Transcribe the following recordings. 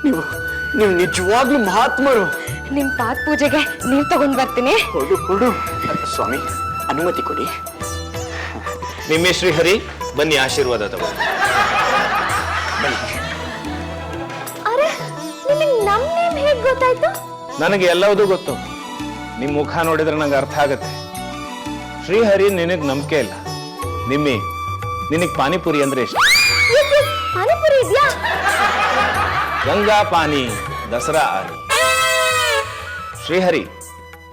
ನೀವು ನಿಜವಾಗ್ಲೂ ಮಹಾತ್ಮರು. ನಿಮ್ ಪಾದ ಪೂಜೆಗೆ ನೀರ್ ತಗೊಂಡ್ ಬರ್ತೀನಿ. ಕೊಡು ಸ್ವಾಮಿ, ಅನುಮತಿ ಕೊಡಿ. ನಿಮ್ಮೆ ಶ್ರೀಹರಿ, ಬನ್ನಿ ಆಶೀರ್ವಾದ ತಗೊಂಡು ಬನ್ನಿ. ಅರೆ, ನಿಮಗೆ ನಮ್ ನೇಮ್ ಹೇಗ್ ಗೊತ್ತಾಯ್ತು? ನನಗೆ ಎಲ್ಲವೂ ಗೊತ್ತು. ನಿಮ್ ಮುಖ ನೋಡಿದ್ರೆ ನಂಗೆ ಅರ್ಥ ಆಗತ್ತೆ. ಶ್ರೀಹರಿ, ನಿನಗ್ ನಂಬಿಕೆ ಇಲ್ಲ. ನಿಮ್ಮಿ, ನಿನಗ್ ಪಾನಿಪುರಿ ಅಂದ್ರೆ ಇಷ್ಟ. ಪಾನಿಪುರಿ ಇದೆಯಾ? ಗಂಗಾ ಪಾನಿ, ದಸರಾ ಆನಿ. ಶ್ರೀಹರಿ,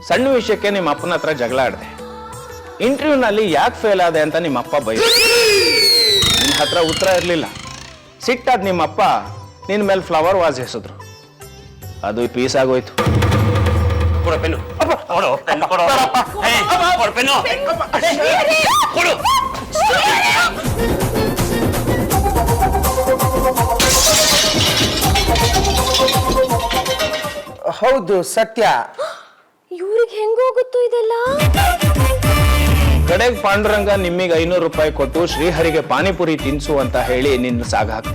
ಸಣ್ಣ ವಿಷಯಕ್ಕೆ ನಿಮ್ಮ ಅಪ್ಪನ ಹತ್ರ ಜಗಳ ಆಡಿದೆ. ಇಂಟರ್ವ್ಯೂನಲ್ಲಿ ಯಾಕೆ ಫೇಲ್ ಆದೆ ಅಂತ ನಿಮ್ಮ ಅಪ್ಪ ಬೈ. ನಿನ್ನ ಹತ್ರ ಉತ್ತರ ಇರಲಿಲ್ಲ. ಸಿಟ್ಟಾದ ನಿಮ್ಮಪ್ಪ ನಿನ್ನ ಮೇಲೆ ಫ್ಲವರ್ ವಾಸ್ ಎಸೆದ್ರು. ಅದು ಪೀಸ್ ಆಗೋಯ್ತು. ಕೊಡು ಪೆನ್ನು. ಕೊಡು ಪೆನ್ನು, ಕೊಡು. ಕೊಡು ಪೆನ್ನು. ಕೊಡು. ಹೌದು, ಸತ್ಯ. ಇವ್ರಿಗೆ ಹೆಂಗೋಗುತ್ತೋ ಇದೆಲ್ಲ? ಕಡೆಗೆ ಪಾಂಡುರಂಗ ನಿಮ್ಮಿಗೆ 500 ರೂಪಾಯಿ ಕೊಟ್ಟು ಶ್ರೀಹರಿಗೆ ಪಾನಿಪುರಿ ತಿನ್ಸು ಅಂತ ಹೇಳಿ ನಿನ್ನ ಸಾಗ ಹಾಕ.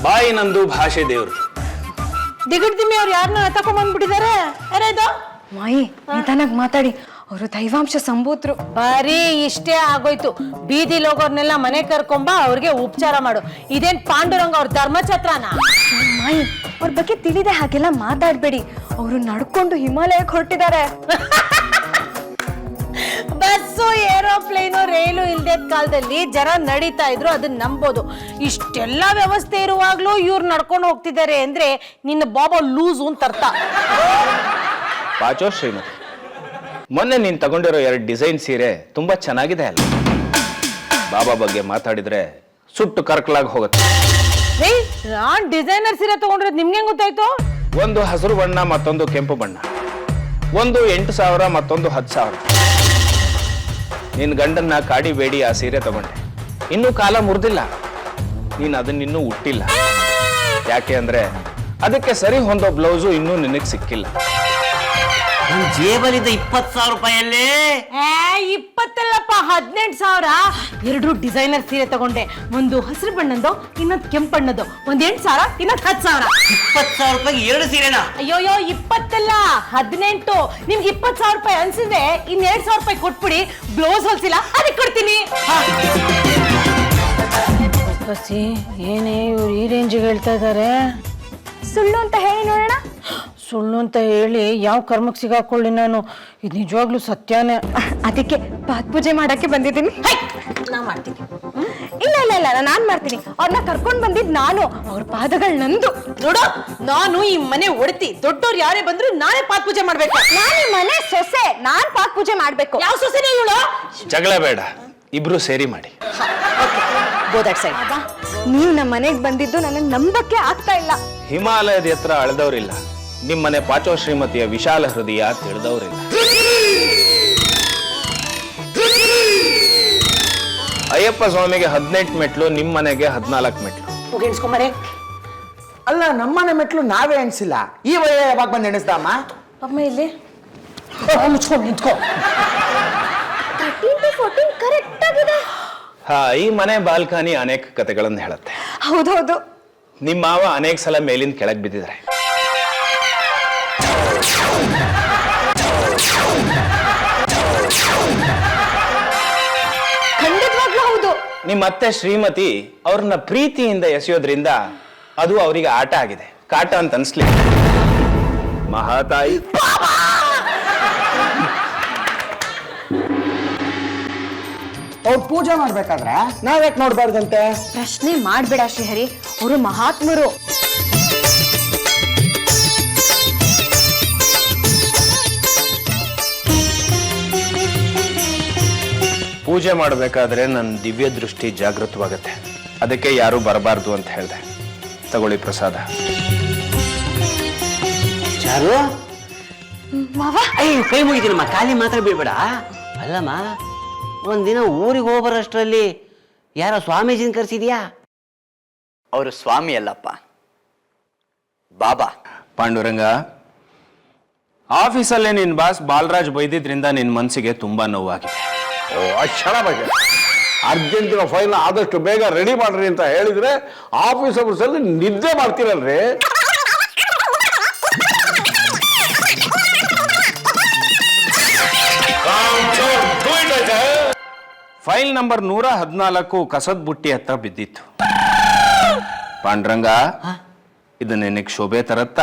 ಬಾಯಿ ನಂದು, ಭಾಷೆ ದೇವ್ರು. ದಿಗಡ್ದಿಮ್ಮಿ ಅವ್ರು ಯಾರನ್ನ ತಕೊಂಡ್ಬಂದ್ಬಿಟ್ಟಿದ್ದಾರೆ. ಮಾಯಿ, ನಿಧಾನಾಗ್ ಮಾತಾಡಿ. ಅವರು ದೈವಾಂಶ ಸಂಭೂತರು. ಬರೀ ಇಷ್ಟೇ ಆಗೋಯ್ತು. ಬೀದಿಲ್ ಹೋಗೋರ್ನೆಲ್ಲ ಮನೆ ಕರ್ಕೊಂಬ, ಅವ್ರಿಗೆ ಉಪಚಾರ ಮಾಡು. ಇದೇನ್ ಪಾಂಡುರಂಗ ಅವ್ರ ಧರ್ಮಛತ್ರನ? ಮಾಯಿ, ಅವ್ರ ಬಗ್ಗೆ ತಿಳಿದೆ ಹಾಗೆಲ್ಲ ಮಾತಾಡ್ಬೇಡಿ. ಅವರು ನಡ್ಕೊಂಡು ಹಿಮಾಲಯಕ್ಕೆ ಹೊರಟಿದ್ದಾರೆ. ಬಸ್ಸು, ಏರೋಪ್ಲೇನು, ರೈಲು ಇಲ್ದೇ ಕಾಲದಲ್ಲಿ ಜನ ನಡೀತಾ ಇದ್ರು, ಅದನ್ನ ನಂಬೋದು. ಇಷ್ಟೆಲ್ಲ ವ್ಯವಸ್ಥೆ ಇರುವಾಗ್ಲೂ ಇವ್ರು ನಡ್ಕೊಂಡು ಹೋಗ್ತಿದ್ದಾರೆ ಅಂದ್ರೆ ನಿನ್ನ ಬಾಬಾ ಲೂಸು ಅಂತ ಅರ್ಥ. ಪಾಚೋ ಶ್ರೀಮತಿ, ಮೊನ್ನೆ ನೀನ್ ತಗೊಂಡಿರೋ 2 ಡಿಸೈನ್ ಸೀರೆ ತುಂಬಾ ಚೆನ್ನಾಗಿದೆ ಅಲ್ಲ? ಬಾಬಾ ಬಗ್ಗೆ ಮಾತಾಡಿದ್ರೆ ಸುಟ್ಟು ಕರ್ಕಲಾಗಿ ಹೋಗುತ್ತೆ. ನಾನ್ ಡಿಸೈನರ್ ಸೀರೆ ತಗೊಂಡ್ರೆ ನಿಮ್ಗೆ ಗೊತ್ತಾಯ್ತು? ಒಂದು ಹಸಿರು ಬಣ್ಣ, ಮತ್ತೊಂದು ಕೆಂಪು ಬಣ್ಣ. ಒಂದು 8,000, ಮತ್ತೊಂದು 10,000. ನಿನ್ ಗಂಡನ್ನ ಕಾಡಿ ಬೇಡಿ ಆ ಸೀರೆ ತಗೊಂಡೆ. ಇನ್ನೂ ಕಾಲ ಮುರಿದಿಲ್ಲ. ನೀನ್ ಅದನ್ನಿನ್ನೂ ಹುಟ್ಟಿಲ್ಲ. ಯಾಕೆ ಅಂದ್ರೆ ಅದಕ್ಕೆ ಸರಿ ಹೊಂದೋ ಬ್ಲೌಸು ಇನ್ನೂ ನಿನಗೆ ಸಿಕ್ಕಿಲ್ಲ. ಜೇಬಲಿದ್ದ 20,000 ರೂಪಾಯಲ್ಲಿ 20 18,000. 2 ಡಿಸೈನರ್ ಸೀರೆ ತಗೊಂಡೆ. ಒಂದು ಹಸಿರು ಬಣ್ಣದ್ದು, ಇನ್ನೊಂದು ಕೆಂಪು ಬಣ್ಣದ್ದು. ಒಂದ್ 8,000, ಇನ್ನೊಂದು 10,000. 20,000 ರೂಪಾಯಿಗೆ 2 ಸೀರೆನಾ? ಅಯ್ಯೋಯ್ಯೋ, 20 18. ನಿಮ್ಗೆ 20,000 ರೂಪಾಯಿ ಅನ್ಸಿದ್ರೆ ಇನ್ 2,000 ರೂಪಾಯಿ ಕೊಟ್ಬಿಡಿ. ಬ್ಲೌಸ್ ಹೊಲ್ಸಿಲ್ಲ, ಅದಕ್ಕೆ ಕೊಡ್ತೀನಿ. ಏನೇ ಇವ್ರು ಈ ರೇಂಜಿಗೆ ಹೇಳ್ತಾ ಇದಾರೆ? ಸುಳ್ಳು ಅಂತ ಹೇಳಿ ನೋಡೋಣ. ಸುಳ್ಳು ಅಂತ ಹೇಳಿ ಯಾವ ಕರ್ಮಕ್ಕೆ ಸಿಗಾಕೊಳ್ಳಿ ನಾನು? ಇದು ನಿಜವಾಗ್ಲೂ ಸತ್ಯನೇ. ಅದಕ್ಕೆ ಪಾದ ಪೂಜೆ ಮಾಡಕ್ಕೆ ಬಂದಿದ್ದೀನಿ. ನಾ ಮಾಡ್ತೀನಿ. ಇಲ್ಲ ಇಲ್ಲ ಇಲ್ಲ, ನಾನ್ ಮಾಡ್ತೀನಿ. ಅವ್ರನ್ನ ಕರ್ಕೊಂಡ್ ಬಂದಿದ್ ನಾನು. ಅವ್ರ ಪಾದಗಳು ನಂದು. ನೋಡು, ನಾನು ಈ ಮನೆ ಒಡ್ತಿ. ದೊಡ್ಡವ್ರು ಯಾರೇ ಬಂದ್ರು ನಾನೇ ಪಾದ ಪೂಜೆ ಮಾಡ್ಬೇಕು. ನಾನ್ ಈ ಮನೆ ಸೊಸೆ, ನಾನ್ ಪಾದ ಪೂಜೆ ಮಾಡ್ಬೇಕು. ಯಾವ ಸೊಸೆನೇ ಇವಳು? ಜಗಳ ಬೇಡ, ಇಬ್ರು ಸೇರಿ ಮಾಡಿ. ನೀವು ನಮ್ಮ ಮನೆಗೆ ಬಂದಿದ್ದು ನನಗೆ ನಂಬಕ್ಕೆ ಆಗ್ತಾ ಇಲ್ಲ. ಹಿಮಾಲಯದ ಎತ್ತರ ಅಳೆದವ್ರಿಲ್ಲ, ನಿಮ್ಮನೆ ಪಾಚೋ ಶ್ರೀಮತಿಯ ವಿಶಾಲ ಹೃದಯ ತಿಳಿದವರಿಲ್ಲ. ಅಯ್ಯಪ್ಪ ಸ್ವಾಮಿಗೆ 18 ಮೆಟ್ಲು, ನಿಮ್ಮನೆಗೆ 14 ಮೆಟ್ಲು. ಎಣಿಸ್ಕೊಂಬರೆ. ಅಲ್ಲ, ನಮ್ಮನೆ ಮೆಟ್ಲು ನಾವೇ ಎಣಿಸಿಲ್ಲ. ಈ ವಯ ಯಾವಾಗ ಬಂದು ಎಣಿಸ್ದಮ್ಮ? ಅಮ್ಮ ಇಲ್ಲಿ ಮುಚ್ಕೊಂಡು ನಿಂತ್ಕೋ. 13 to 14 ಕರೆಕ್ಟ್ ಆಗಿದೆ. ಹಾ, ಈ ಮನೆ ಬಾಲ್ಕನಿ ಅನೇಕ ಕಥೆಗಳನ್ನು ಹೇಳುತ್ತೆ. ಹೌದೌದು. ನಿಮ್ಮ ಮಾವ ಅನೇಕ ಸಲ ಮೇಲಿಂದ ಕೆಳಗೆ ಬಿದ್ದಿದ್ದಾರೆ. ಖಂಡಿತವಾಗ್ಲೂ ಹೌದು. ನಿಮ್ಮ ಅತ್ತೆ ಶ್ರೀಮತಿ ಅವ್ರನ್ನ ಪ್ರೀತಿಯಿಂದ ಎಸೆಯೋದ್ರಿಂದ ಅದು ಅವರಿಗೆ ಆಟ ಆಗಿದೆ, ಕಾಟ ಅಂತ ಅನ್ಸ್ಲಿಲ್ಲ. ಮಹಾತಾಯಿ, ಅವ್ರು ಪೂಜೆ ಮಾಡ್ಬೇಕಾದ್ರೆ ನಾವ್ಯಾಕೆ ನೋಡ್ಬಾರ್ದಂತೆ? ಪ್ರಶ್ನೆ ಮಾಡ್ಬೇಡ ಶ್ರೀಹರಿ, ಅವರು ಮಹಾತ್ಮರು. ಪೂಜೆ ಮಾಡಬೇಕಾದ್ರೆ ನನ್ನ ದಿವ್ಯ ದೃಷ್ಟಿ ಜಾಗೃತವಾಗತ್ತೆ. ಅದಕ್ಕೆ ಯಾರು ಬರಬಾರ್ದು ಅಂತ ಹೇಳಿದೆ. ತಗೊಳ್ಳಿ ಪ್ರಸಾದ. ಚಾರು, ಮಾವ, ಅಯ್ಯೋ ಕೈ ಮುಗಿತೀನಮ್ಮ, ಖಾಲಿ ಮಾತ್ರ ಬೀಳ್ಬೇಡ. ಅಲ್ಲಮ್ಮ, ಒಂದಿನ ಊರಿಗೆ ಹೋಗ್ಬರೋಷ್ಟರಲ್ಲಿ ಯಾರೋ ಸ್ವಾಮೀಜಿನ ಕರ್ಸಿದ್ಯಾ? ಅವರು ಸ್ವಾಮಿ ಅಲ್ಲಪ್ಪ, ಬಾಬಾ. ಪಾಂಡುರಂಗ, ಆಫೀಸಲ್ಲೇ ನಿನ್ ಬಾಸ್ ಬಾಲರಾಜ್ ಬೈದಿದ್ರಿಂದ ನಿನ್ ಮನ್ಸಿಗೆ ತುಂಬಾ ನೋವಾಗಿದೆ. ಓ, ಅಕ್ಷರ ಬಗ್ಗೆ ಅರ್ಜೆಂಟಿನ ಫೈಲ್ ಆದಷ್ಟು ಬೇಗ ರೆಡಿ ಮಾಡ್ರಿ ಅಂತ ಹೇಳಿದ್ರೆ ಆಫೀಸರ್ಸ್ ಅಲ್ಲಿ ನಿದ್ದೆ ಮಾಡ್ತೀರಲ್ರಿ. ಫೈಲ್ ನಂಬರ್ 114 ಕಸದ ಬುಟ್ಟಿ ಹತ್ರ ಬಿದ್ದಿತ್ತು. ಪಾಂಡ್ರಂಗ, ಇದು ನಿನಗೆ ಶೋಭೆ ತರತ್ತ?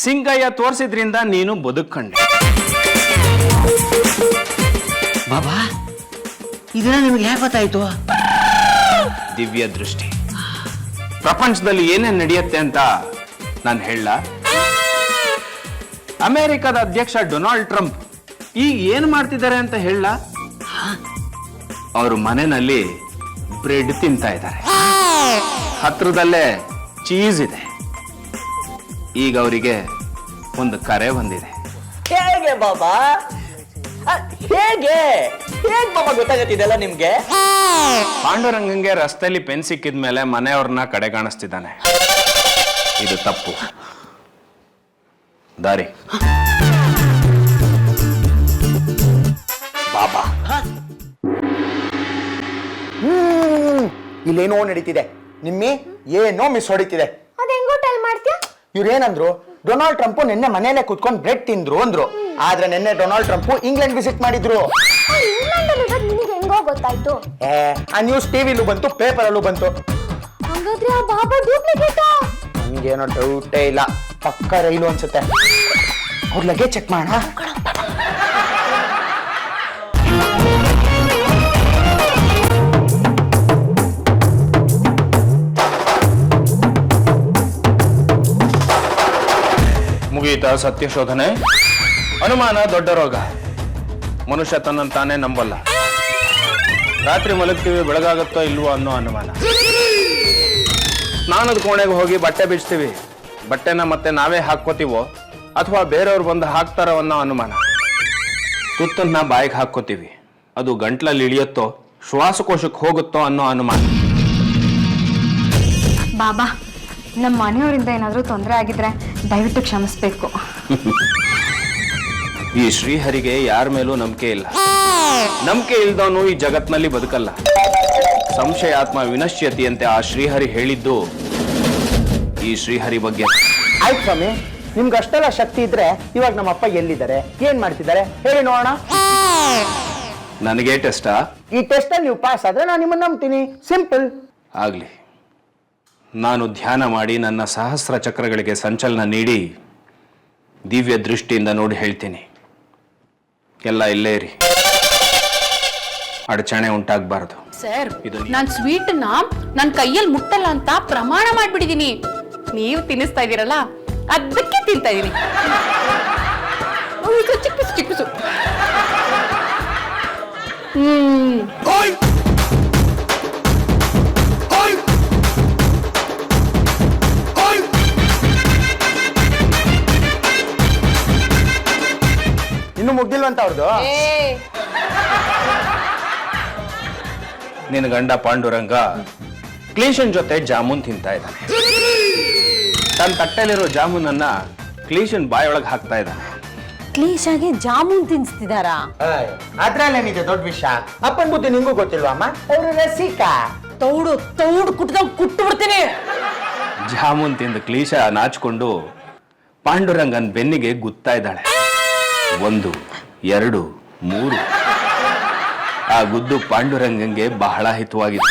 ಸಿಂಗಯ್ಯ ತೋರಿಸಿದ್ರಿಂದ ನೀನು ಬದುಕಂಡೆ. ಬಾಬಾ, ಇದನ್ನ ನಿಮ್ಗೆ ಯಾಕೆ ಗೊತ್ತಾಯ್ತು? ದಿವ್ಯ ದೃಷ್ಟಿ. ಪ್ರಪಂಚದಲ್ಲಿ ಏನೇನ್ ನಡೆಯುತ್ತೆ ಅಂತ ನಾನು ಹೇಳ. ಅಮೆರಿಕದ ಅಧ್ಯಕ್ಷ ಡೊನಾಲ್ಡ್ ಟ್ರಂಪ್ ಈಗ ಏನ್ ಮಾಡ್ತಿದ್ದಾರೆ ಅಂತ ಹೇಳ. ಅವರು ಮನೆಯಲ್ಲಿ ಬ್ರೆಡ್ ತಿಂತಾ ಇದ್ದಾರೆ, ಹತ್ರದಲ್ಲೇ ಚೀಸ್ ಇದೆ. ಈಗ ಅವರಿಗೆ ಒಂದು ಕರೆ ಬಂದಿದೆ. ಹೇಗೆ ಬಾಬಾ? ಹೇಗೆ ಬಾಬಾ ಗೊತ್ತಾಗತ್ತಿದೆಲ್ಲ ನಿಮ್ಗೆ? ಪಾಂಡುರಂಗಂಗೆ ರಸ್ತೆಯಲ್ಲಿ ಪೆನ್ ಸಿಕ್ಕಿದ ಮೇಲೆ ಮನೆಯವ್ರನ್ನ ಕಡೆ ಕಾಣಿಸ್ತಿದ್ದಾನೆ. ಇದು ತಪ್ಪು. ದಾರಿ ಬಾಬಾ, ಇಲ್ಲೇನೋ ನಡೀತಿದೆ. ನಿಮ್ಮಿ ಏನೋ ಮಿಸ್ ಹೊಡಿತಿದೆ. ಅದೆಂಗೋ ಟೈಲ್ ಮಾಡ್ತೀಯ? ಇವ್ರೇನಂದ್ರು? ಡೊನಾಲ್ಡ್ ಟ್ರಂಪ್ ನಿನ್ನೆ ಮನೇಲೆ ಕುತ್ಕೊಂಡು ಬ್ರೆಡ್ ತಿಂದ್ರು ಅಂದ್ರು. ಆದ್ರೆ ನಿನ್ನೆ ಡೊನಾಲ್ಡ್ ಟ್ರಂಪ್ ಇಂಗ್ಲೆಂಡ್ ವಿಸಿಟ್ ಮಾಡಿದ್ರು. ನಿನಗೆ ಹೆಂಗೋ ಗೊತ್ತಾಯ್ತು? ಆ ನ್ಯೂಸ್ ಟಿವಿಲೂ ಬಂತು, ಪೇಪರಲ್ಲೂ ಬಂತು. ಹಾಗಾದ್ರೆ ಆ ಬಾಬಾ ಡೂಪ್ಲಿಕೇಟಾ? ನನ್ಗೇನೋ ಡೌಟೇ ಇಲ್ಲ. ಪಕ್ಕ ರೈಲು ಅನ್ಸುತ್ತೆ. ಅವ್ರ ಲಗೇಜ್ ಚೆಕ್ ಮಾಡೋಣ. ಮುಗೀತ ಸತ್ಯ ಶೋಧನೆ. ಅನುಮಾನ ದೊಡ್ಡ ರೋಗ. ಮನುಷ್ಯ ತನ್ನನ್ನು ತಾನೇ ನಂಬಲ್ಲ. ರಾತ್ರಿ ಮಲಗ್ತೀವಿ, ಬೆಳಗಾಗುತ್ತೋ ಇಲ್ವೋ ಅನ್ನೋ ಅನುಮಾನ. ಸ್ನಾನದ ಕೋಣೆಗೆ ಹೋಗಿ ಬಟ್ಟೆ ಬಿಚ್ತೀವಿ, ಬಟ್ಟೆನ ಮತ್ತೆ ನಾವೇ ಹಾಕ್ಕೋತೀವೋ ಅಥವಾ ಬೇರೆಯವ್ರು ಬಂದು ಹಾಕ್ತಾರೋ ಅನ್ನೋ ಅನುಮಾನ. ತುತ್ತನ್ನ ಬಾಯಿಗೆ ಹಾಕ್ಕೋತೀವಿ, ಅದು ಗಂಟ್ಲಲ್ಲಿ ಇಳಿಯುತ್ತೋ ಶ್ವಾಸಕೋಶಕ್ಕೆ ಹೋಗುತ್ತೋ ಅನ್ನೋ ಅನುಮಾನ. ಬಾಬಾ, ನಮ್ಮ ಮನೆಯವರಿಂದ ಏನಾದರೂ ತೊಂದರೆ ಆಗಿದ್ರೆ ದಯವಿಟ್ಟು ಕ್ಷಮಿಸ್ಬೇಕು. ಈ ಶ್ರೀಹರಿಗೆ ಯಾರ ಮೇಲೂ ನಂಬಿಕೆ ಇಲ್ಲ. ನಂಬಿಕೆ ಇಲ್ದವನು ಈ ಜಗತ್ನಲ್ಲಿ ಬದುಕಲ್ಲ. ಸಂಶಯಾತ್ಮ ವಿನಶ್ಯತಿಯಂತೆ ಆ ಶ್ರೀಹರಿ ಹೇಳಿದ್ದು ಈ ಶ್ರೀಹರಿ ಬಗ್ಗೆ. ಆಯ್ತು ಸ್ವಾಮಿ, ನಿಮ್ಗೆ ಅಷ್ಟೆಲ್ಲ ಶಕ್ತಿ ಇದ್ರೆ ಇವಾಗ ನಮ್ಮ ಅಪ್ಪ ಎಲ್ಲಿದ್ದಾರೆ, ಏನ್ ಮಾಡ್ತಿದ್ದಾರೆ ಹೇಳಿ ನೋಡೋಣ. ನನಗೆ ಟೆಸ್ಟಾ? ಈ ಟೆಸ್ಟ್ ಅಲ್ಲಿ ನೀವು ಪಾಸ್ ಆದ್ರೆ ನಾನು ನಿಮ್ಮನ್ನ ನಂಬ್ತೀನಿ. ಸಿಂಪಲ್. ಆಗ್ಲಿ. ನಾನು ಧ್ಯಾನ ಮಾಡಿ ನನ್ನ ಸಹಸ್ರ ಚಕ್ರಗಳಿಗೆ ಸಂಚಲನ ನೀಡಿ ದಿವ್ಯ ದೃಷ್ಟಿಯಿಂದ ನೋಡಿ ಹೇಳ್ತೀನಿ. ಎಲ್ಲ ಇಲ್ಲೇ ಇರಿ, ಅಡಚಣೆ ಉಂಟಾಗಬಾರದು. ಸರ್, ನಾನ್ ಸ್ವೀಟ್ನ ನನ್ ಕೈಯಲ್ಲಿ ಮುಟ್ಟಲ್ಲ ಅಂತ ಪ್ರಮಾಣ ಮಾಡ್ಬಿಟ್ಟಿದೀನಿ. ನೀವು ತಿನ್ನಿಸ್ತಾ ಇದೀರಲ್ಲ, ಅದಕ್ಕೆ ತಿಂತಾ ಇದೀನಿ. ಚಿಕ್ಕಿಸು ಚಿಕ್ಕಿಸು. ಇನ್ನು ಮುಗ್ದಿಲ್ವಂತ ಅವ್ರದ್ದು. ನಿನ್ನ ಗಂಡ ಪಾಂಡುರಂಗ ಕ್ಲೀಶನ್ ಜೊತೆ ಜಾಮೂನ್ ತಿಂತಾ ಇದ್ದಾನೆ. ತನ್ನ ತಟ್ಟೆಲಿರೋ ಜಾಮೂನನ್ನ ಕ್ಲೀಶನ್ ಬಾಯೊಳಗೆ ಹಾಕ್ತಾ ಇದ್ದಾನೆ. ಕ್ಲೀಶಾಗಿ ಜಾಮೂನ್ ತಿನ್ಸ್ತಿದಾರಾ? ಅದ್ರಲ್ಲೇನಿದೆ ದೊಡ್ಡ ವಿಷಯ? ಅಪ್ಪನ ಬುದ್ಧಿ ನಿಂಗೂ ಗೊತ್ತಿಲ್ವಾ ಅಮ್ಮ? ಅವರು ರಸಿಕ. ತೌಡು ಕುಟ್ದಂಗ್ ಕುಟ್ಟು ಬಿಡ್ತೀನಿ. ಜಾಮೂನ್ ತಿಂದ ಕ್ಲೀಶ ನಾಚಿಕೊಂಡು ಪಾಂಡುರಂಗನ್ ಬೆನ್ನಿಗೆ ಗುತ್ತಾ ಇದ್ದಾಳೆ. 1, 2, 3. ಆ ಗುದ್ದು ಪಾಂಡುರಂಗಂಗೆ ಬಹಳ ಹಿತವಾಗಿದೆ.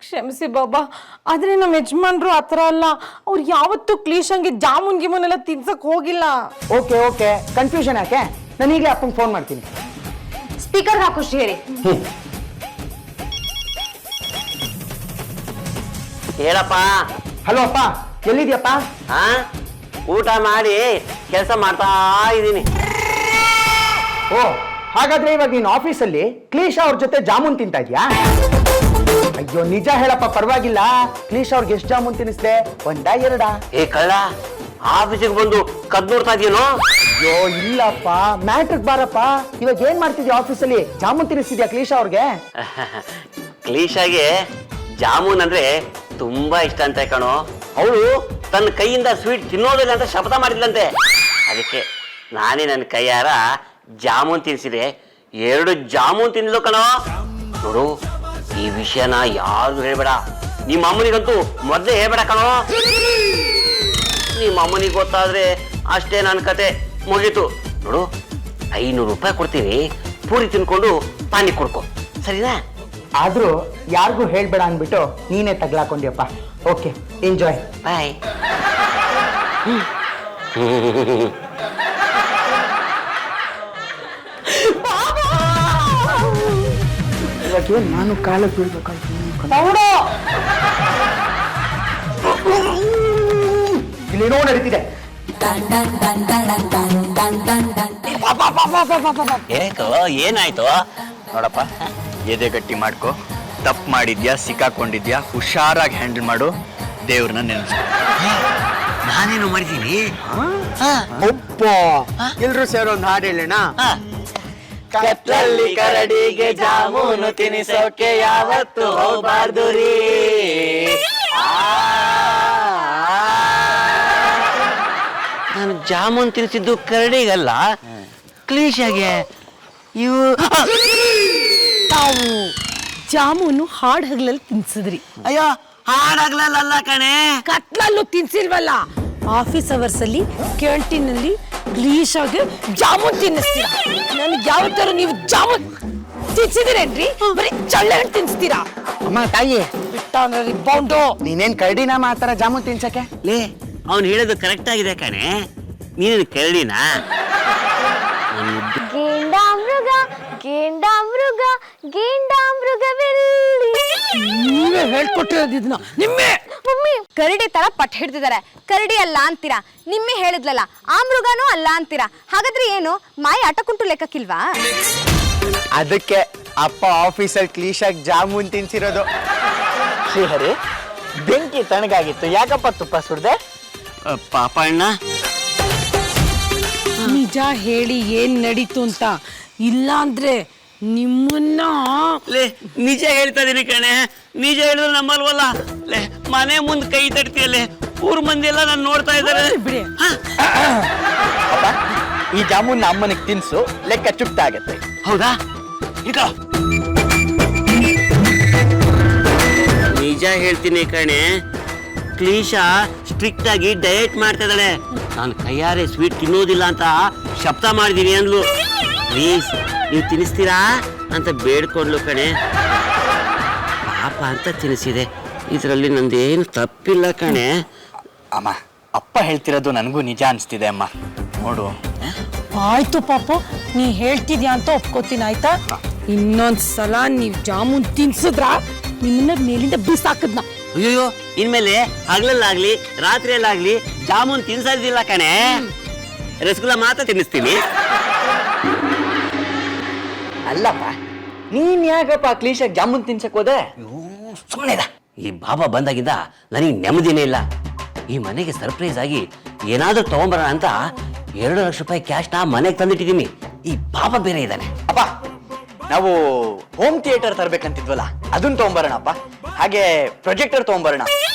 ಕ್ಷಮಿಸಿ ಬಾಬಾ, ಆದ್ರೆ ನಮ್ಮ ಯಜಮಾನ್ರು ಆತರ ಅಲ್ಲ. ಅವ್ರು ಯಾವತ್ತೂ ಕ್ಲೀಶಂಗೆ ಜಾಮೂನ್ ಗಿಮೂನ್ ಎಲ್ಲ ತಿನ್ಸಕ್ ಹೋಗಿಲ್ಲ. ಓಕೆ ಓಕೆ, ಕನ್ಫ್ಯೂಷನ್ ಯಾಕೆ? ನಾನು ಈಗಲೇ ಅಪ್ಪಂಗೆ ಫೋನ್ ಮಾಡ್ತೀನಿ. ಸ್ಪೀಕರ್ ಹಾಕು ಶ್ರೀಹರಿ. ಹೇಳಪ್ಪ. ಹಲೋ ಅಪ್ಪ, ಎಲ್ಲಿದ್ಯಪ್ಪ? ಹಾ, ಊಟ ಮಾಡಿ ಕೆಲಸ ಮಾಡ್ತಾ ಇದ್ದೀನಿ. ಓ, ಹಾಗಾದ್ರೆ ಇವಾಗ ನೀನು ಆಫೀಸಲ್ಲಿ ಕ್ಲೀಶಾ ಅವ್ರ ಜೊತೆ ಜಾಮೂನ್ ತಿಂತಾ ಇದ್ಯಾ? ಅಯ್ಯೋ ನಿಜ ಹೇಳಪ್ಪ, ಪರವಾಗಿಲ್ಲ. ಕ್ಲೀಶಾ ಅವ್ರಿಗೆ ಎಷ್ಟು ಜಾಮೂನ್ ತಿನ್ನಿಸ್ದೆ? 1, 2? ಏ ಕಳ್ಳ, ಆಫೀಸಿಗೆ ಬಂದು ಕದ್ ನೋಡ್ತಾ ಇದೆಯೇನೋ? ಅಯ್ಯೋ ಇಲ್ಲಪ್ಪ, ಮ್ಯಾಟ್ರಿಕ್ ಬಾರಪ್ಪ. ಇವಾಗ ಏನ್ ಮಾಡ್ತಿದ್ಯಾ ಆಫೀಸಲ್ಲಿ? ಜಾಮೂನ್ ತಿನ್ನಿಸ್ತಿದ್ಯಾ ಕ್ಲೀಶಾ ಅವ್ರಿಗೆ? ಕ್ಲೀಶಾಗೆ ಜಾಮೂನ್ ಅಂದ್ರೆ ತುಂಬಾ ಇಷ್ಟ ಅಂತ ಕಣೋ. ಅವಳು ತನ್ನ ಕೈಯಿಂದ ಸ್ವೀಟ್ ತಿನ್ನೋದಿಲ್ಲ ಅಂತ ಶಪಥ ಮಾಡಿದ್ಲಂತೆ. ಅದಕ್ಕೆ ನಾನೇ ನನ್ನ ಕೈಯಾರ ಜಾಮೂನ್ ತಿನ್ಸಿದೆ. 2 ಜಾಮೂನ್ ತಿನ್ಲು ಕಣೋ. ನೋಡು, ಈ ವಿಷಯನ ಯಾರಿಗೂ ಹೇಳ್ಬೇಡ. ನಿಮ್ಮ ಅಮ್ಮನಿಗಂತೂ ಮೊದಲೇ ಹೇಳ್ಬೇಡ ಕಣೋ. ನಿಮ್ಮ ಅಮ್ಮನಿಗೆ ಗೊತ್ತಾದ್ರೆ ಅಷ್ಟೇ ನನ್ನ ಕತೆ ಮುಗೀತು. ನೋಡು, 500 ರೂಪಾಯಿ ಕೊಡ್ತೀನಿ, ಪೂರಿ ತಿನ್ಕೊಂಡು ಪಾನಿ ಕುಡ್ಕೊ, ಸರಿನಾ? ಆದ್ರೂ ಯಾರಿಗೂ ಹೇಳ್ಬೇಡ ಅಂದ್ಬಿಟ್ಟು ನೀನೇ ತಗ್ಲಾಕೊಂಡಿಯಪ್ಪ. Okay, enjoy. ಬಾಯ್. ಇವಾಗ ನಾನು ಕಾಲಕ್ಕೆ ಬೀಳ್ಬೇಕಾಯ್ತು. ಇಲ್ಲೇನೋ ನಡೀತಿದೆ. ಏನಾಯ್ತು? ನೋಡಪ್ಪ, ಎದೆ ಗಟ್ಟಿ ಮಾಡ್ಕೊ. ತಪ್ಪು ಮಾಡಿದ್ಯಾ, ಸಿಕ್ಕಾಕೊಂಡಿದ್ಯಾ, ಹುಷಾರಾಗಿ ಹ್ಯಾಂಡಲ್ ಮಾಡು. ದೇವ್ರನ್ನ ನೆನೆಸು. ನಾನೇನು ಮಾಡಿದ್ದೀನಿ? ಒಪ್ಪ ಎಲ್ರು ಸೇರೋ ಒಂದು ಹಾಡು ಹೇಳೋಣ. ಕತ್ತಲ್ಲಿ ಕರಡಿಗೆ ಜಾಮೂನು ತಿನಿಸೋಕೆ ಯಾವತ್ತು ಹೋಗ್ಬಾರ್ದು ರೀ. ನಾನು ಜಾಮೂನ್ ತಿನ್ಸಿದ್ದು ಕರಡಿಗಲ್ಲ, ಕ್ಲೀಶಾಗೆ. ಇವು ತಾವು ಜಾಮೂನು ಹಾಡ್ ಹಗಲಲ್ಲಿ ತಿನ್ಸಿದ್ರಿ. ಅಯ್ಯೋ, ಹಾಡಾಗ್ಲಲ್ಲ ಕಣೆ, ಕತ್ಲಲ್ಲೂ ತಿನ್ಸಿಲ್ವಲ್ಲ. ಆಫೀಸ್ ಅವರ್ಸ್ ಅಲ್ಲಿ ಕ್ಯಾಂಟೀನ್ ಅಲ್ಲಿ ಗ್ಲೀಶ್ ಆಗಿ ಜಾಮೂನ್ ತಿನ್ನಿಸ್ತೀರಾ. ನನ್ಗೆ ಯಾವ ತರ ನೀವು ಜಾಮೂನ್ ತಿನ್ಸಿದಿರೇನ್ರಿ? ಬರೀ ಚಳ್ಳೆ ಹಣ್ಣು ತಿನ್ಸ್ತೀರಾ. ಅಮ್ಮ ತಾಯಿ, ಬಿಟ್ಟಾನ್ರಿ ಬೌಂಡು. ನೀನೇನ್ ಕರಡಿನ ಮಾತಾರ ಜಾಮೂನ್ ತಿನ್ಸಕ್ಕೆ? ಲೇ, ಅವ್ನು ಹೇಳೋದು ಕರೆಕ್ಟ್ ಆಗಿದೆ ಕಣೆ. ನೀನು ಕರಡಿನಾ? ಗೇಂಡಾಮೃಗ ಗೇಂಡಾಮೃಗ ಗೇಂಡಾಮೃಗವೆಲ್ಲಿ. ನೀವೇ ಹೇಳ್ಕೊಟ್ಟಿರೋದು ಇದನ್ನ. ನಿಮ್ಮೆ ಮಮ್ಮಿ ಕರಡಿ ತರ ಪಟ್ ಹಿಡ್ತಿದ್ದಾರೆ. ಕರಡಿ ಅಲ್ಲ ಅಂತೀರಾ, ನಿಮ್ಮೆ ಹೇಳಿದ್ಲಲ್ಲ, ಆ ಮೃಗನೂ ಅಲ್ಲ ಅಂತೀರಾ. ಹಾಗಾದ್ರೆ ಏನು ಮಾಯ ಆಟಕ್ಕುಂಟು ಲೆಕ್ಕಕ್ಕಿಲ್ವಾ? ಅದಕ್ಕೆ ಅಪ್ಪ ಆಫೀಸಲ್ಲಿ ಕ್ಲೀಶಾಗಿ ಜಾಮೂನ್ ತಿನ್ಸಿರೋದು. ಶ್ರೀಹರಿ, ಬೆಂಕಿ ತಣ್ಣಗಾಗಿತ್ತು, ಯಾಕಪ್ಪ ತುಪ್ಪ ಸುಡ್ದೆ? ಪಾಪ ಅಣ್ಣ, ನಿಜ ಹೇಳಿ ಏನ್ ನಡೀತು ಅಂತ. ಇಲ್ಲ ಅಂದ್ರೆ ನಿಮ್ಮನ್ನ ಲೇ, ನಿಜ ಹೇಳ್ತಾ ಇದೀನಿ ಕಣೆ. ನಿಜ ಹೇಳಿದ್ರೆ ನಮ್ಮಲ್ವಲ್ಲ. ಲೇ, ಮನೆ ಮುಂದೆ ಕೈ ತಡ್ತೀಯಲ್ಲೇ, ಊರ್ ಮಂದಿ ಎಲ್ಲ ನಾನು ನೋಡ್ತಾ ಇದ್ದಾರೆ. ಬಿಡಿ. ಅಪ್ಪ, ಈ ಜಾಮೂನ್ ಅಮ್ಮನಿಗೆ ತಿನ್ಸು, ಲೆಕ್ಕ ಚುಕ್ತ ಆಗತ್ತೆ. ಹೌದಾ? ಈಗ ನಿಜ ಹೇಳ್ತೀನಿ ಕಣೆ. ಕ್ಲೀಶಾ ಸ್ಟ್ರಿಕ್ಟ್ ಆಗಿ ಡಯಟ್ ಮಾಡ್ತಾ ಇದ್ದಾಳೆ. ನಾನು ಕೈಯಾರೆ ಸ್ವೀಟ್ ತಿನ್ನೋದಿಲ್ಲ ಅಂತ ಶಬ್ದ ಮಾಡಿದೀನಿ ಅಂದ್ಲು. ಪ್ಲೀಸ್, ನೀವು ತಿನ್ನಿಸ್ತೀರಾ ಅಂತ ಬೇಡ್ಕೊಂಡ್ಲು ಕಣೆ. ಪಾಪ ಅಂತ ತಿನ್ನಿಸಿದೆ. ಇದರಲ್ಲಿ ನಂದೇನು ತಪ್ಪಿಲ್ಲ ಕಣೆ. ಅಮ್ಮ, ಅಪ್ಪ ಹೇಳ್ತಿರೋದು ನನಗೂ ನಿಜ ಅನಿಸ್ತಿದೆ ಅಮ್ಮ. ನೋಡು, ಆಯ್ತು ಪಾಪ, ನೀ ಹೇಳ್ತಿದ್ಯಾ ಅಂತ ಒಪ್ಕೋತೀನಿ, ಆಯ್ತಾ? ಇನ್ನೊಂದ್ಸಲ ನೀವ್ ಜಾಮೂನ್ ತಿನ್ಸಿದ್ರ ನಿಮ್ಮನ್ನ ಮೇಲಿಂದ ಬಿಸಾಕದ್ನ. ಅಯ್ಯೋ, ಇನ್ಮೇಲೆ ಹಗಲಲ್ಲಾಗ್ಲಿ ರಾತ್ರಿಯಲ್ಲಾಗ್ಲಿ ಜಾಮೂನ್ ತಿನ್ಸೋದಿಲ್ಲ ಕಣೆ. ರಸಗುಲ್ಲ ಮಾತ್ರ ತಿನ್ನಿಸ್ತೀನಿ. ಅಲ್ಲಪ್ಪ, ನೀನ್ ಯಾಕಪ್ಪ ಕ್ಲೀಶಾಗಿ ಜಾಮೂನ್ ತಿನ್ಸಕ್ ಹೋದೆ? ಸುಮ್ಮನೆ ಈ ಬಾಬಾ ಬಂದಾಗಿದ್ದ ನನಗೆ ನೆಮ್ಮದಿನೇ ಇಲ್ಲ. ಈ ಮನೆಗೆ ಸರ್ಪ್ರೈಸ್ ಆಗಿ ಏನಾದ್ರೂ ತಗೊಂಬರೋಣ ಅಂತ 2 ಲಕ್ಷ ರೂಪಾಯಿ ಕ್ಯಾಶ್ನ ಮನೆಗೆ ತಂದಿಟ್ಟಿದ್ದೀನಿ. ಈ ಬಾಬಾ ಬೇರೆ ಇದ್ದಾನೆ. ಅಪ್ಪ, ನಾವು ಹೋಮ್ ಥಿಯೇಟರ್ ತರ್ಬೇಕಂತಿದ್ವಲ್ಲ, ಅದನ್ನ ತಗೊಂಬರೋಣಪ್ಪ. ಹಾಗೆ ಪ್ರೊಜೆಕ್ಟರ್ ತಗೊಂಬರೋಣ.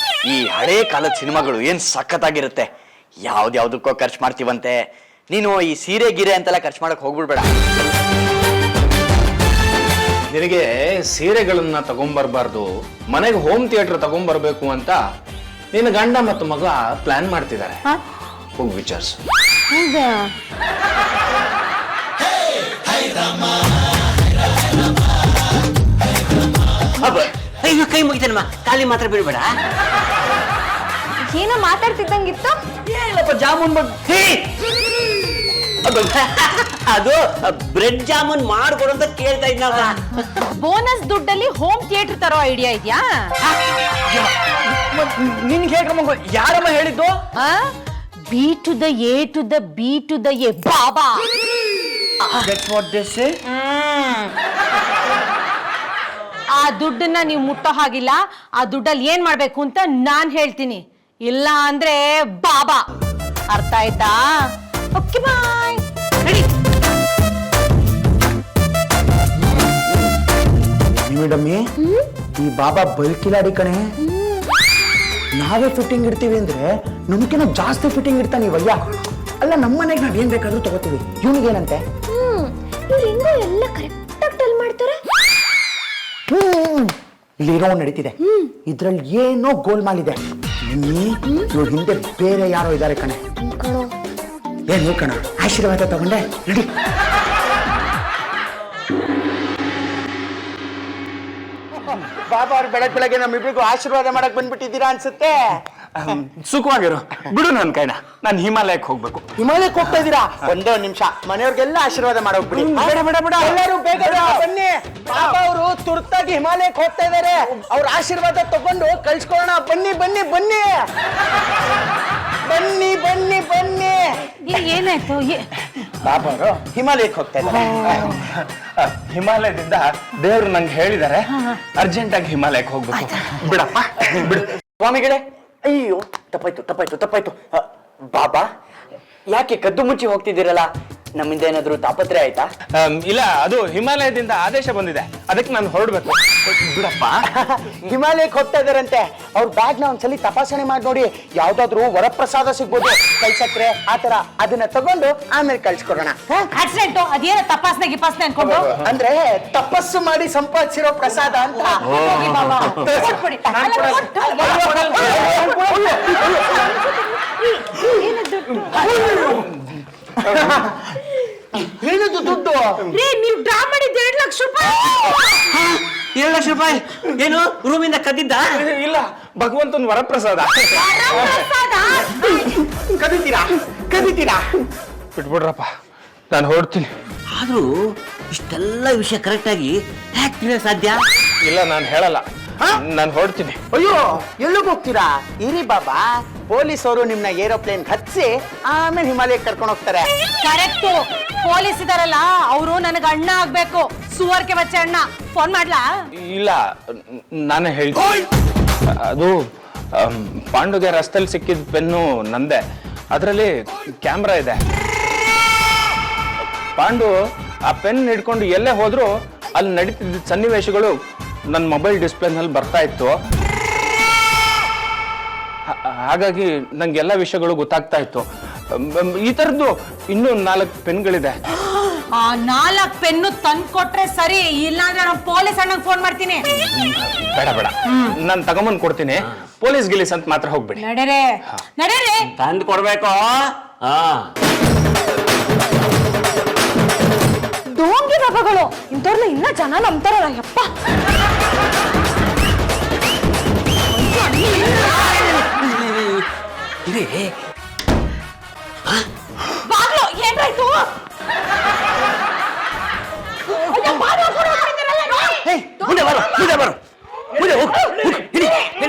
ಈ ಹಳೇ ಕಾಲದ ಸಿನಿಮಾಗಳು ಏನ್ ಸಖತ್ತಾಗಿರುತ್ತೆ. ಯಾವ್ದ್ಯಾವ್ದಕ್ಕೋ ಖರ್ಚು ಮಾಡ್ತೀವಂತೆ. ನೀನು ಈ ಸೀರೆ ಗಿರೆ ಅಂತೆಲ್ಲ ಖರ್ಚು ಮಾಡಕ್ ಹೋಗ್ಬಿಡ್ಬೇಡ. ನಿನಗೆ ಸೀರೆಗಳನ್ನ ತಗೊಂಬರ್ಬಾರ್ದು, ಮನೆಗೆ ಹೋಮ್ ಥಿಯೇಟರ್ ತಗೊಂಬರ್ಬೇಕು ಅಂತ ನಿನ್ನ ಗಂಡ ಮತ್ತು ಮಗ ಪ್ಲಾನ್ ಮಾಡ್ತಿದ್ದಾರೆ. ಹೋಗಿ ವಿಚಾರಿಸು. ಅಯ್ಯೋ, ಕೈ ಮುಗಿತೇನಮ್ಮ, ಖಾಲಿ ಮಾತ್ರ ಬಿಡ್ಬೇಡ. ಏನೋ ಮಾತಾಡ್ತಿದ್ದಂಗಿತ್ತು. ಏನಪ್ಪ ಜಾಮೂನ್ ಅದು ಬ್ರೆಡ್ ಜಾಮೂನ್ ಮಾಡ್ಕೊಡು ಅಂತ ಕೇಳ್ತಾ ಇದ್ನಲ್ಲ. ಬೋನಸ್ ದುಡ್ಡಲ್ಲಿ ಹೋಮ್ ಥಿಯೇಟರ್ ತರೋ ಐಡಿಯಾ ಇದೆಯಾ? ನಿನ್ಗೆ ಹೇಳ್ಕೊಂಬ ಯಾರಮ್ಮ ಹೇಳಿದ್ದು? B to the A to the B to the A ಬಾಬಾ. ಆ ದುಡ್ಡನ್ನ ನೀವು ಮುಟ್ಟೋ ಹಾಗಿಲ್ಲ. ಆ ದುಡ್ಡಲ್ಲಿ ಏನ್ ಮಾಡ್ಬೇಕು ಅಂತ ನಾನ್ ಹೇಳ್ತೀನಿ. ಇಲ್ಲ ಅಂದ್ರೆ ಬಾಬಾ. ಅರ್ಥ ಆಯ್ತಾ? ಓಕೆ, ಬಾಯ್. ರೆಡಿ? ಮೇಡಮ್ಮಿ, ಈ ಬಾಬಾ ಬಲ್ಕಿಲಾಡಿ ಕಣೆ. ನಾವೇ ಫಿಟ್ಟಿಂಗ್ ಇಡ್ತೀವಿ ಅಂದ್ರೆ ನಮ್ಕಿನ್ನ ಜಾಸ್ತಿ ಫಿಟ್ಟಿಂಗ್ ಇಡ್ತಾನೆ ಇವಯ್ಯ. ಅಲ್ಲ ನಮ್ಮ ಮನೆಗೆ ನಾವ್ ಏನ್ ಬೇಕಾದ್ರೂ ತಗೋತೀವಿ, ಇವನಿಗೇನಂತೆ? ಇವ್ರು ಹೆಂಗೋ ಎಲ್ಲ ಕರೆಕ್ಟಾಗಿ ಟೆಲ್ ಮಾಡ್ತಾರೆ. ಇಲ್ಲಿರೋ ನಡೀತಿದೆ, ಇದ್ರಲ್ಲಿ ಏನೋ ಗೋಲ್ಮಾಲ್ ಇದೆ. ಇವ್ರ ಹಿಂದೆ ಬೇರೆ ಯಾರೋ ಇದ್ದಾರೆ ಕಣೆ. ಏನು ಕಣ, ಆಶೀರ್ವಾದ ತಗೊಂಡೆ ನಡಿ. ಬಾಬಾ ಅವ್ರು ಬೆಳಗ್ಗೆ ನಮ್ಮಿಬ್ರಿಗೂ ಆಶೀರ್ವಾದ ಮಾಡಕ್ ಬಂದ್ಬಿಟ್ಟಿದ್ದೀರಾ ಅನ್ಸುತ್ತೆ. ಸುಖವಾಗಿರು, ಬಿಡು ನನ್ನ ಕೈನ. ನಾನು ಹಿಮಾಲಯಕ್ಕೆ ಹೋಗ್ಬೇಕು. ಹಿಮಾಲಯಕ್ಕೆ ಹೋಗ್ತಾ ಇದ್ದೀರಾ? ಒಂದೇ ನಿಮಿಷ, ಮನೆಯವ್ರಿಗೆಲ್ಲ ಆಶೀರ್ವಾದ ಮಾಡೋಗ್ಬಿಡಿ. ಎಲ್ಲರೂ ಬೇಗ ಬನ್ನಿ. ಬಾಬಾ ಅವರು ತುರ್ತಾಗಿ ಹಿಮಾಲಯಕ್ಕೆ ಹೋಗ್ತಾ ಇದ್ದಾರೆ. ಅವ್ರ ಆಶೀರ್ವಾದ ತಗೊಂಡು ಕಳ್ಸ್ಕೊಳ್ಳೋಣ. ಬನ್ನಿ ಬನ್ನಿ ಬನ್ನಿ ಬನ್ನಿ ಬನ್ನಿ ಬನ್ನಿ. ಏನಾಯ್ತು? ಬಾಬಾ ಅವರು ಹಿಮಾಲಯಕ್ಕೆ ಹೋಗ್ತಾ ಇದ್ದಾರೆ. ಹಿಮಾಲಯದಿಂದ ದೇವ್ರು ನಂಗೆ ಹೇಳಿದ್ದಾರೆ ಅರ್ಜೆಂಟ್ ಆಗಿ ಹಿಮಾಲಯಕ್ಕೆ ಹೋಗ್ಬೇಕು. ಬಿಡಪ್ಪ ಬಿಡು. ಸ್ವಾಮಿಗಳೇ, ಅಯ್ಯೋ ತಪ್ಪಾಯ್ತು. ಬಾಬಾ, ಯಾಕೆ ಕದ್ದು ಮುಚ್ಚಿ ಹೋಗ್ತಿದ್ದೀರಲ್ಲ? ನಮ್ಮಿಂದ ಏನಾದ್ರು ತಾಪತ್ರೆ ಆಯ್ತಾ? ಇಲ್ಲ, ಅದು ಹಿಮಾಲಯದಿಂದ ಆದೇಶ ಬಂದಿದೆ, ಅದಕ್ಕೆ ನಾನು ಹೊರಡ್ಬೇಕು. ಬಿಡಪ್ಪ. ಹಿಮಾಲಯಕ್ಕೆ ಹೋಗ್ತಾ ಇದಾರಂತೆ. ಅವ್ರ ಬ್ಯಾಗ್ ನ ಒಂದ್ಸಲಿ ತಪಾಸಣೆ ಮಾಡಿ ನೋಡಿ, ಯಾವ್ದಾದ್ರು ವರಪ್ರಸಾದ ಸಿಗ್ಬೋದು, ಕೈ ಸಕ್ಕರೆ ಆತರ, ಅದನ್ನ ತಗೊಂಡು ಆಮೇಲೆ ಕಳ್ಸ್ಕೊಡೋಣ. ಆಕ್ಸಿಡೆಂಟ್ ಅದೇನ ತಪಾಸಣೆ ಗಿಪಾಸಣೆ ಅನ್ಕೊಂಡು ಅಂದ್ರೆ ತಪಸ್ಸು ಮಾಡಿ ಸಂಪಾದಿಸಿರೋ ಪ್ರಸಾದ ಅಂತ. ಹೋಗಿ ಬಾಬಾ, ಕೊಟ್ಬಿಡಿ. ಏನದು ದುಡ್ಡು? ನೀವು ಡ್ರಾ ಮಾಡಿದ್ದು 2 ಲಕ್ಷ ರೂಪಾಯಿ. 2 ಲಕ್ಷ ರೂಪಾಯಿ ಏನು ರೂಮಿಂದ ಕದ್ದಿದ್ದ? ಇಲ್ಲ, ಭಗವಂತನ ವರಪ್ರಸಾದ. ಕದಿತೀರಾ? ಬಿಟ್ಬಿಡ್ರಪ್ಪ, ನಾನು ಹೊರಡ್ತೀನಿ. ಆದ್ರೂ ಇಷ್ಟೆಲ್ಲ ವಿಷಯ ಕರೆಕ್ಟ್ ಆಗಿ ಹ್ಯಾಕ್ ತಿಳಿಯೋಕ್ ಸಾಧ್ಯ? ಇಲ್ಲ, ನಾನು ಹೇಳಲ್ಲ, ನಾನು ಹೊರಡ್ತೀನಿ. ಅಯ್ಯೋ, ಎಲ್ಲಿಗೆ ಹೋಗ್ತೀರಾ? ಇರಿ ಬಾಬಾ, ಪೊಲೀಸ್ ಅವರು ನಿಮ್ನ ಏರೋಪ್ಲೇನ್ ಹತ್ಸಿ ಆಮೇಲೆ ಹಿಮಾಲಯಕ್ಕೆ ಕರ್ಕೊಂಡು ಹೋಗ್ತಾರೆ. ಕರೆಕ್ಟು. ಪೊಲೀಸ್ ಇದಾರಲ್ಲ, ಅವರು ನನಗೆ ಅಣ್ಣ ಆಗ್ಬೇಕು. ಸುವರ್ಕೆ ಬಚ್ಚೆ ಅಣ್ಣ. ಫೋನ್ ಮಾಡ್ಲಾ? ಇಲ್ಲ, ನಾನೇ ಹೇಳ್ತೀನಿ. ಅದು ಪಾಂಡುಗೆ ರಸ್ತೆಯಲ್ಲಿ ಸಿಕ್ಕಿದ ಪೆನ್ನು ನಂದೆ. ಅದರಲ್ಲಿ ಕ್ಯಾಮ್ರಾ ಇದೆ. ಪಾಂಡು ಆ ಪೆನ್ ಹಿಡ್ಕೊಂಡು ಎಲ್ಲೇ ಹೋದ್ರು ಅಲ್ಲಿ ನಡೀತಿದ್ದ ಸನ್ನಿವೇಶಗಳು ನನ್ನ ಮೊಬೈಲ್ ಡಿಸ್ಪ್ಲೇನಲ್ಲಿ ಬರ್ತಾ ಇತ್ತು. ಹಾಗಾಗಿ ನಂಗೆಲ್ಲ ವಿಷಯಗಳು ಗೊತ್ತಾಗ್ತಾ ಇತ್ತು. ಈ ತರದ್ದು ಇನ್ನೂ 4 ಪೆನ್ಗಳಿದೆ. ಆ 4 ಪೆನ್ನು ತಂದು ಕೊಟ್ರೆ ಸರಿ, ಇಲ್ಲಾಂದ್ರೆ ನಾನು ಪೊಲೀಸ್ ಅಣ್ಣಂಗೆ ಫೋನ್ ಮಾಡ್ತೀನಿ. ಬೇಡ, ನಾನು ತಗೊಂಬಂದು ಕೊಡ್ತೀನಿ. ಪೊಲೀಸ್ ಗಿಲೀಸ್ ಅಂತ ಮಾತ್ರ ಹೋಗ್ಬೇಡಿ. ನಡೀರಿ. ತಂದು ಕೊಡ್ಬೇಕು. ಡೋಂಗಿ ಬಾಬಾಗಳು ಇಂಥವ್ರನ್ನ ಇನ್ನ ಜನ ನಂಬ್ತಾರಲ್ಲ ಯಪ್ಪ. ಬಾಗ್ಲು ಏನಾಯ್ತು? ಮುಂದೆ ಬರೋ ಮುಂದೆ ಹೋಗು. ಹೇಳಿ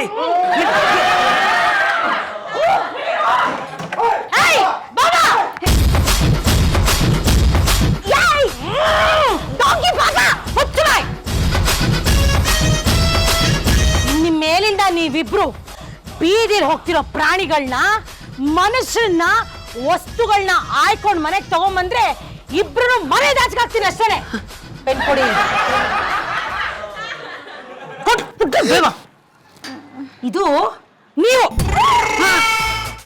ನಿಮ್ ಮೇಲಿಂದ ನೀವಿಬ್ರು ಬೀದಿಲ್ ಹೋಗ್ತಿರೋ ಪ್ರಾಣಿಗಳನ್ನ, ಮನುಷ್ಯರನ್ನ, ವಸ್ತುಗಳನ್ನ ಆಯ್ಕೊಂಡ್ ಮನೆಗೆ ತಗೊಂಬಂದ್ರೆ ಇಬ್ರು ಮನೆ ದಾಚ್ಕಾಗ್ತೀನಿ ಅಷ್ಟೇನೆ. ಪೆನ್ ಕೊಡಿ. ಇದು ನೀವು